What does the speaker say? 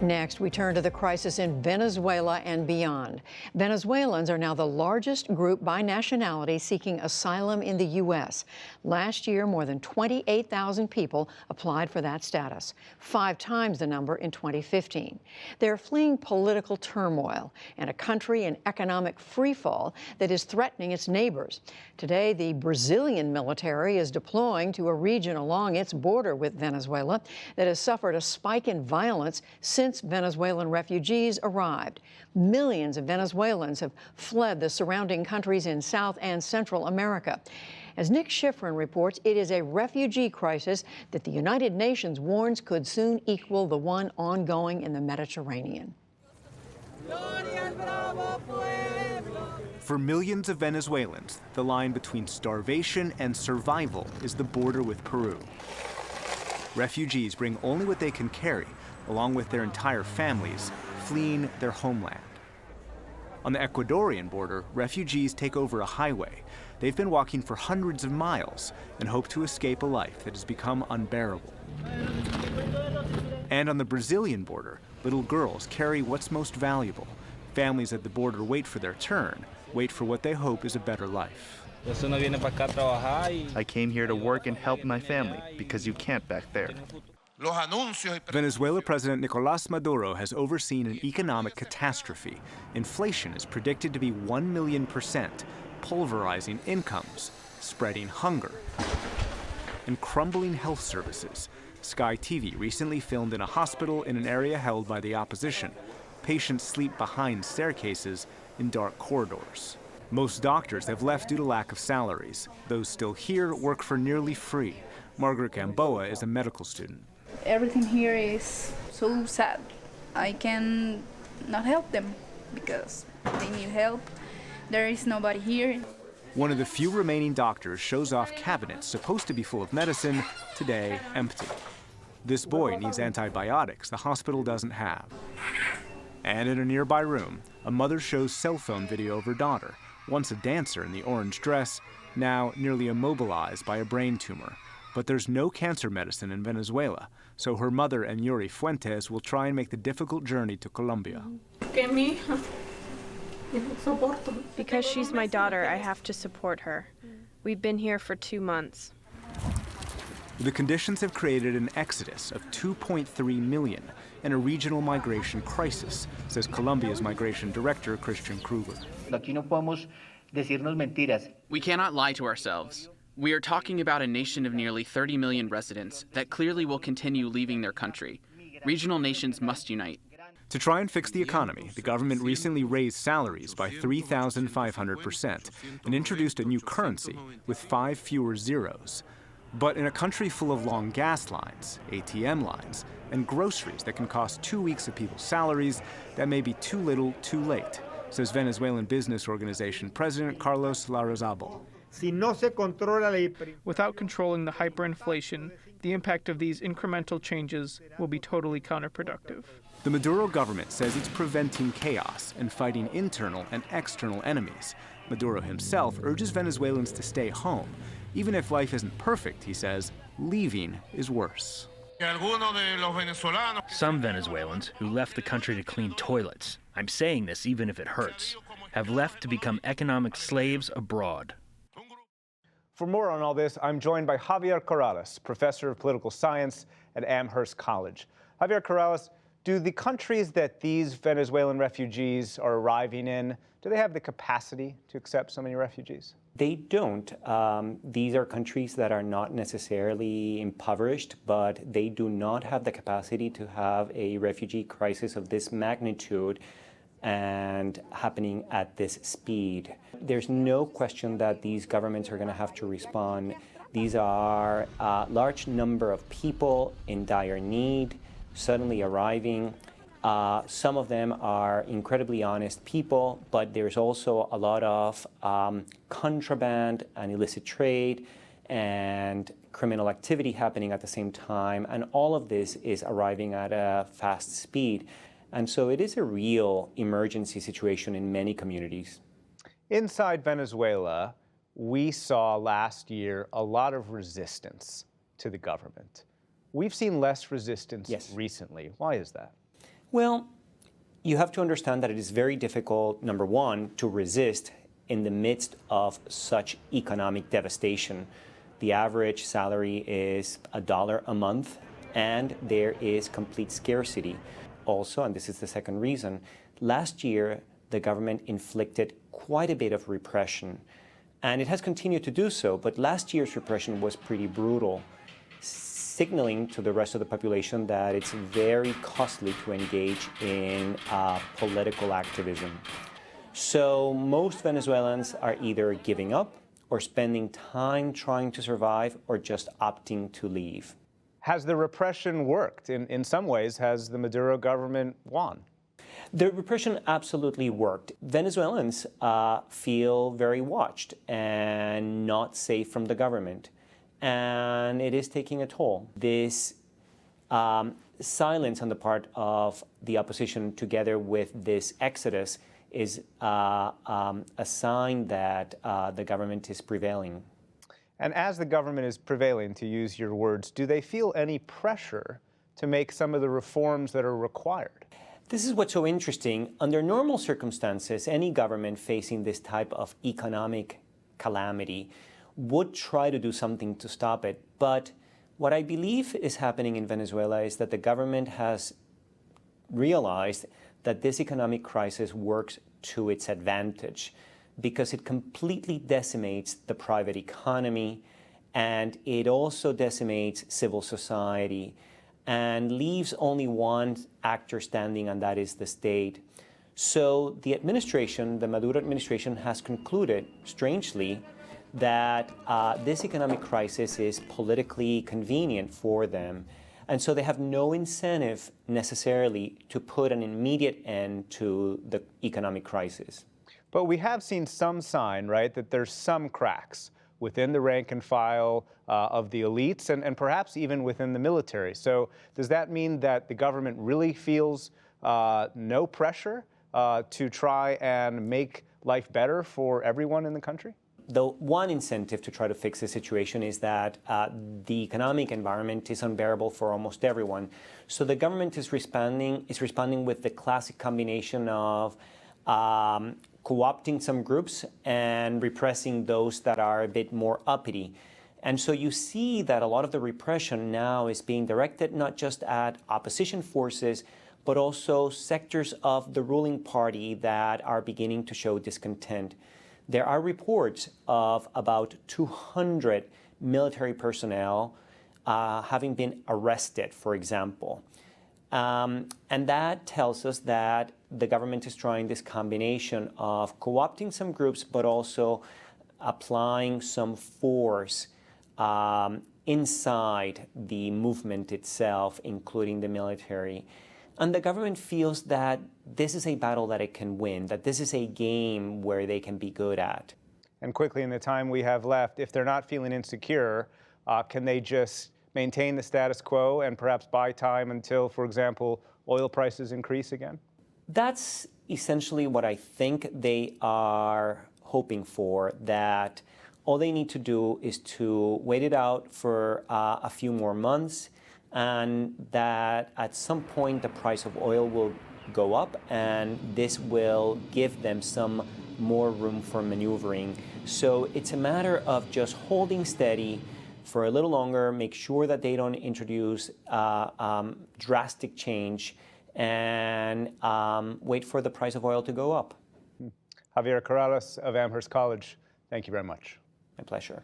Next, we turn to the crisis in Venezuela and beyond. Venezuelans are now the largest group by nationality seeking asylum in the U.S. Last year, more than 28,000 people applied for that status, 5 times the number in 2015. They're fleeing political turmoil and a country in economic freefall that is threatening its neighbors. Today, the Brazilian military is deploying to a region along its border with Venezuela that has suffered a spike in violence since Venezuelan refugees arrived. Millions of Venezuelans have fled the surrounding countries in South and Central America. As Nick Schifrin reports, it is a refugee crisis that the United Nations warns could soon equal the one ongoing in the Mediterranean. For millions of Venezuelans, the line between starvation and survival is the border with Peru. Refugees bring only what they can carry, along with their entire families, fleeing their homeland. On the Ecuadorian border, refugees take over a highway. They've been walking for hundreds of miles and hope to escape a life that has become unbearable. And on the Brazilian border, little girls carry what's most valuable. Families at the border wait for their turn, wait for what they hope is a better life. I came here to work and help my family because you can't back there. Venezuela President Nicolás Maduro has overseen an economic catastrophe. Inflation is predicted to be 1,000,000%, pulverizing incomes, spreading hunger, and crumbling health services. Sky TV recently filmed in a hospital in an area held by the opposition. Patients sleep behind staircases in dark corridors. Most doctors have left due to lack of salaries. Those still here work for nearly free. Margaret Gamboa is a medical student. Everything here is so sad. I can not help them because they need help. There is nobody here. One of the few remaining doctors shows off cabinets supposed to be full of medicine, today empty. This boy needs antibiotics the hospital doesn't have. And in a nearby room, a mother shows cell phone video of her daughter, once a dancer in the orange dress, now nearly immobilized by a brain tumor. But there's no cancer medicine in Venezuela, so her mother and Yuri Fuentes will try and make the difficult journey to Colombia. Because she's my daughter, I have to support her. We've been here for 2 months. The conditions have created an exodus of 2.3 million and a regional migration crisis, says Colombia's migration director, Christian Kruger. We cannot lie to ourselves. We are talking about a nation of nearly 30 million residents that clearly will continue leaving their country. Regional nations must unite. To try and fix the economy, the government recently raised salaries by 3,500% and introduced a new currency with 5 fewer zeros. But in a country full of long gas lines, ATM lines, and groceries that can cost 2 weeks of people's salaries, that may be too little, too late, says Venezuelan business organization President Carlos Larrazabal. Without controlling the hyperinflation, the impact of these incremental changes will be totally counterproductive. The Maduro government says it's preventing chaos and fighting internal and external enemies. Maduro himself urges Venezuelans to stay home. Even if life isn't perfect, he says, leaving is worse. Some Venezuelans who left the country to clean toilets, I'm saying this even if it hurts, have left to become economic slaves abroad. For more on all this, I'm joined by Javier Corrales, professor of political science at Amherst College. Javier Corrales, do the countries that these Venezuelan refugees are arriving in, do they have the capacity to accept so many refugees? They don't. These are countries that are not necessarily impoverished, but they do not have the capacity to have a refugee crisis of this magnitude and happening at this speed. There's no question that these governments are going to have to respond. These are a large number of people in dire need, suddenly arriving. Some of them are incredibly honest people, but there's also a lot of contraband and illicit trade and criminal activity happening at the same time, and all of this is arriving at a fast speed. And so it is a real emergency situation in many communities. Inside Venezuela, we saw last year a lot of resistance to the government. We've seen less resistance recently. Why is that? Well, you have to understand that it is very difficult, number one, to resist in the midst of such economic devastation. The average salary is $1 a month, and there is complete scarcity. Also, and this is the second reason, last year the government inflicted quite a bit of repression, and it has continued to do so, but last year's repression was pretty brutal, signaling to the rest of the population that it's very costly to engage in political activism. So most Venezuelans are either giving up or spending time trying to survive or just opting to leave. Has the repression worked? In some ways, has the Maduro government won? The repression absolutely worked. Venezuelans feel very watched and not safe from the government, and it is taking a toll. This silence on the part of the opposition, together with this exodus, is a sign that the government is prevailing. And as the government is prevailing, to use your words, do they feel any pressure to make some of the reforms that are required? This is what's so interesting. Under normal circumstances, any government facing this type of economic calamity would try to do something to stop it. But what I believe is happening in Venezuela is that the government has realized that this economic crisis works to its advantage because it completely decimates the private economy, and it also decimates civil society and leaves only one actor standing, and that is the state. So the administration, the Maduro administration, has concluded, strangely, that this economic crisis is politically convenient for them. And so they have no incentive necessarily to put an immediate end to the economic crisis. But we have seen some sign, right, that there's some cracks within the rank and file of the elites and perhaps even within the military. So does that mean that the government really feels no pressure to try and make life better for everyone in the country? The one incentive to try to fix the situation is that the economic environment is unbearable for almost everyone. So the government is responding with the classic combination of co-opting some groups and repressing those that are a bit more uppity. And so you see that a lot of the repression now is being directed not just at opposition forces, but also sectors of the ruling party that are beginning to show discontent. There are reports of about 200 military personnel having been arrested, for example. And that tells us that the government is trying this combination of co-opting some groups, but also applying some force inside the movement itself, including the military. And the government feels that this is a battle that it can win, that this is a game where they can be good at. And quickly, in the time we have left, if they're not feeling insecure, can they just maintain the status quo and perhaps buy time until, for example, oil prices increase again? That's essentially what I think they are hoping for, that all they need to do is to wait it out for a few more months, and that at some point the price of oil will go up, and this will give them some more room for maneuvering. So it's a matter of just holding steady for a little longer, make sure that they don't introduce drastic change, and wait for the price of oil to go up. Javier Corrales of Amherst College, thank you very much. My pleasure.